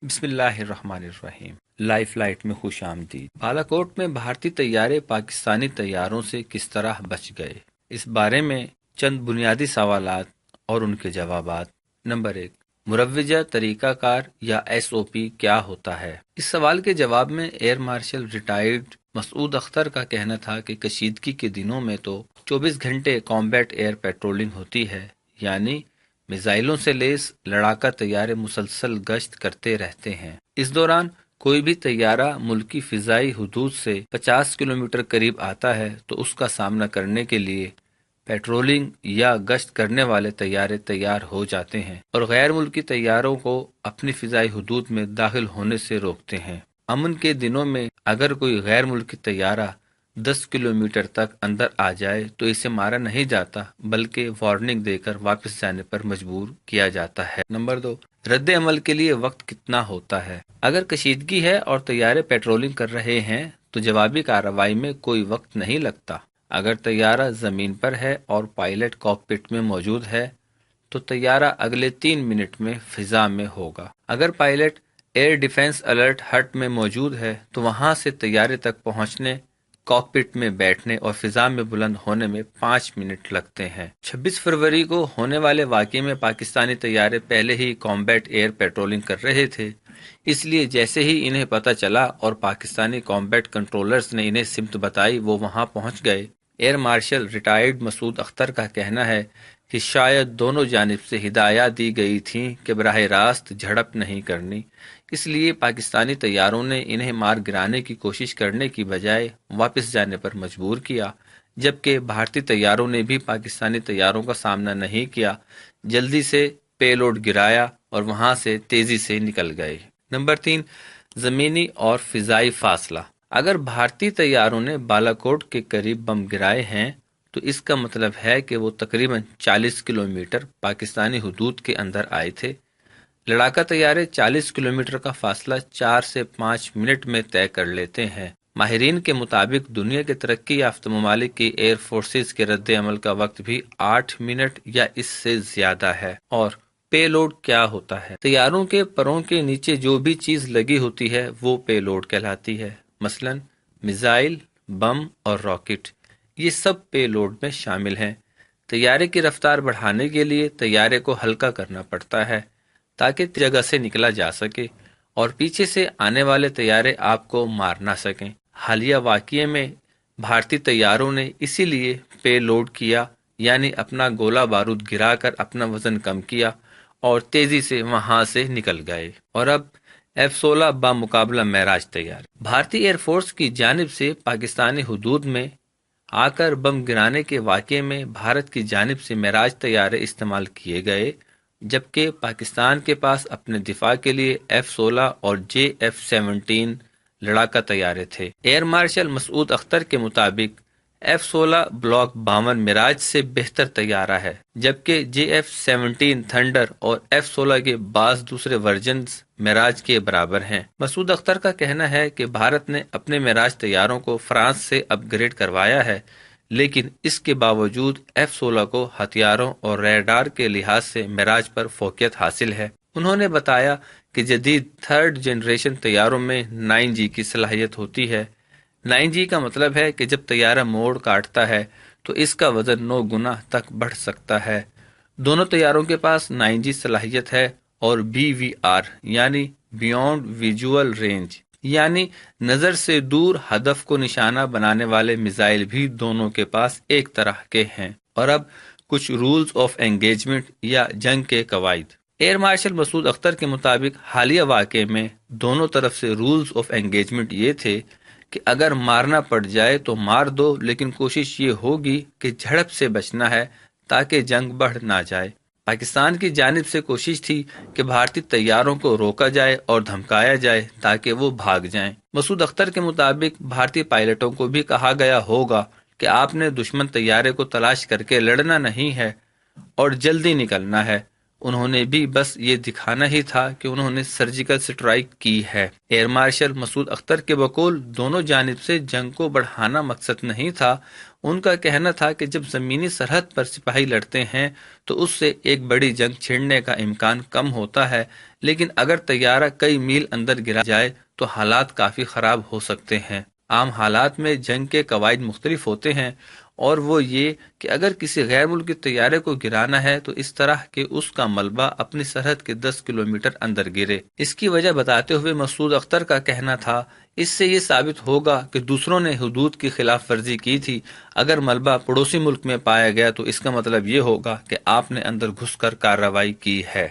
بسم اللہ الرحمن الرحیم۔ لائف لائٹ میں خوش آمدید۔ بالاکوٹ میں بھارتی طیارے پاکستانی طیاروں سے کس طرح بچ گئے، اس بارے میں چند بنیادی سوالات اور ان کے جوابات۔ نمبر 1، مروجہ طریقہ کار یا SOP کیا ہوتا ہے؟ اس سوال کے جواب میں ایئر مارشل ریٹائرڈ مسعود اختر کا کہنا تھا کہ کشیدگی کے دنوں میں تو 24 گھنٹے کامبیٹ ایئر پیٹرولنگ ہوتی ہے، یعنی میزائلوں سے لیس لڑاکا طیارے مسلسل گشت کرتے رہتے ہیں۔ اس دوران کوئی بھی طیارہ ملکی فضائی حدود سے 50 کلومیٹر قریب آتا ہے تو اس کا سامنا کرنے کے لیے پیٹرولنگ یا گشت کرنے والے طیارے تیار ہو جاتے ہیں اور غیر ملکی طیاروں کو اپنی فضائی حدود میں داخل ہونے سے روکتے ہیں۔ امن کے دنوں میں اگر کوئی غیر ملکی طیارہ 10 کلومیٹر تک اندر آ جائے تو اسے مارا نہیں جاتا بلکہ وارننگ دے کر واپس جانے پر مجبور کیا جاتا ہے۔ نمبر 2، رد عمل کے لیے وقت کتنا ہوتا ہے؟ اگر کشیدگی ہے اور طیارے پیٹرولنگ کر رہے ہیں تو جوابی کارروائی میں کوئی وقت نہیں لگتا۔ اگر طیارہ زمین پر ہے اور پائلٹ کاکپٹ میں موجود ہے تو طیارہ اگلے 3 منٹ میں فضا میں ہوگا۔ اگر پائلٹ ایئر ڈیفنس الرٹ ہٹ میں موجود ہے تو وہاں سے طیارے تک پہنچنے، کاکپٹ میں بیٹھنے اور فضا میں بلند ہونے میں 5 منٹ لگتے ہیں۔ 26 فروری کو ہونے والے واقعے میں پاکستانی طیارے پہلے ہی کامبیٹ ایئر پیٹرولنگ کر رہے تھے، اس لیے جیسے ہی انہیں پتہ چلا اور پاکستانی کامبیٹ کنٹرولرز نے انہیں سمت بتائی وہ وہاں پہنچ گئے۔ ایئر مارشل ریٹائرڈ مسعود اختر کا کہنا ہے کہ شاید دونوں جانب سے ہدایات دی گئی تھیں کہ براہ راست جھڑپ نہیں کرنی، اس لیے پاکستانی طیاروں نے انہیں مار گرانے کی کوشش کرنے کی بجائے واپس جانے پر مجبور کیا، جبکہ بھارتی طیاروں نے بھی پاکستانی طیاروں کا سامنا نہیں کیا، جلدی سے پے لوڈ گرایا اور وہاں سے تیزی سے نکل گئے۔ نمبر 3، زمینی اور فضائی فاصلہ۔ اگر بھارتی طیاروں نے بالاکوٹ کے قریب بم گرائے ہیں تو اس کا مطلب ہے کہ وہ تقریباً 40 کلومیٹر پاکستانی حدود کے اندر آئے تھے۔ لڑاکا طیارے 40 کلومیٹر کا فاصلہ 4 سے 5 منٹ میں طے کر لیتے ہیں۔ ماہرین کے مطابق دنیا کے ترقی یافتہ ممالک کی ایئر فورسز کے رد عمل کا وقت بھی 8 منٹ یا اس سے زیادہ ہے۔ اور پے لوڈ کیا ہوتا ہے؟ طیاروں کے پروں کے نیچے جو بھی چیز لگی ہوتی ہے وہ پے لوڈ کہلاتی ہے، مثلاً میزائل، بم اور راکٹ، یہ سب پے لوڈ میں شامل ہیں۔ طیارے کی رفتار بڑھانے کے لیے طیارے کو ہلکا کرنا پڑتا ہے تاکہ جگہ سے نکلا جا سکے اور پیچھے سے آنے والے طیارے آپ کو مار نہ سکیں۔ حالیہ واقعے میں بھارتی طیاروں نے اسی لیے پے لوڈ کیا، یعنی اپنا گولہ بارود گرا کر اپنا وزن کم کیا اور تیزی سے وہاں سے نکل گئے۔ اور اب F-16 بامقابلہ معراج طیارے۔ بھارتی ایئر فورس کی جانب سے پاکستانی حدود میں آ کر بم گرانے کے واقعے میں بھارت کی جانب سے معراج طیارے استعمال کیے گئے، جبکہ پاکستان کے پاس اپنے دفاع کے لیے F-16 اور JF-17 لڑاکا طیارے تھے۔ ایئر مارشل مسعود اختر کے مطابق F-16 بلاک 52 معراج سے بہتر طیارہ ہے، جبکہ JF-17 تھنڈر اور F-16 کے بعض دوسرے ورژنز معراج کے برابر ہیں۔ مسعود اختر کا کہنا ہے کہ بھارت نے اپنے معراج طیاروں کو فرانس سے اپ گریڈ کروایا ہے، لیکن اس کے باوجود F-16 کو ہتھیاروں اور ریڈار کے لحاظ سے معراج پر فوقیت حاصل ہے۔ انہوں نے بتایا کہ جدید 3rd جنریشن طیاروں میں 9G کی صلاحیت ہوتی ہے۔ 9G کا مطلب ہے کہ جب طیارہ موڑ کاٹتا ہے تو اس کا وزن 9 گنا تک بڑھ سکتا ہے۔ دونوں طیاروں کے پاس 9G صلاحیت ہے اور BVR یعنی بیونڈ ویژول رینج، یعنی نظر سے دور ہدف کو نشانہ بنانے والے میزائل بھی دونوں کے پاس ایک طرح کے ہیں۔ اور اب کچھ رولز آف انگیجمنٹ یا جنگ کے قواعد۔ ایئر مارشل مسعود اختر کے مطابق حالیہ واقعے میں دونوں طرف سے رولز آف انگیجمنٹ یہ تھے کہ اگر مارنا پڑ جائے تو مار دو، لیکن کوشش یہ ہوگی کہ جھڑپ سے بچنا ہے تاکہ جنگ بڑھ نہ جائے۔ پاکستان کی جانب سے کوشش تھی کہ بھارتی طیاروں کو روکا جائے اور دھمکایا جائے تاکہ وہ بھاگ جائیں۔ مسعود اختر کے مطابق بھارتی پائلٹوں کو بھی کہا گیا ہوگا کہ آپ نے دشمن طیارے کو تلاش کر کے لڑنا نہیں ہے اور جلدی نکلنا ہے، انہوں نے بھی بس یہ دکھانا ہی تھا کہ انہوں نے سرجیکل سٹرائک کی ہے۔ ایئر مارشل مسعود اختر کے بقول دونوں جانب سے جنگ کو بڑھانا مقصد نہیں تھا۔ ان کا کہنا تھا کہ جب زمینی سرحد پر سپاہی لڑتے ہیں تو اس سے ایک بڑی جنگ چھڑنے کا امکان کم ہوتا ہے، لیکن اگر طیارہ کئی میل اندر گرا جائے تو حالات کافی خراب ہو سکتے ہیں۔ عام حالات میں جنگ کے قواعد مختلف ہوتے ہیں، اور وہ یہ کہ اگر کسی غیر ملکی طیارے کو گرانا ہے تو اس طرح کہ اس کا ملبہ اپنی سرحد کے 10 کلومیٹر اندر گرے۔ اس کی وجہ بتاتے ہوئے مسعود اختر کا کہنا تھا، اس سے یہ ثابت ہوگا کہ دوسروں نے حدود کی خلاف ورزی کی تھی۔ اگر ملبہ پڑوسی ملک میں پایا گیا تو اس کا مطلب یہ ہوگا کہ آپ نے اندر گھس کر کارروائی کی ہے۔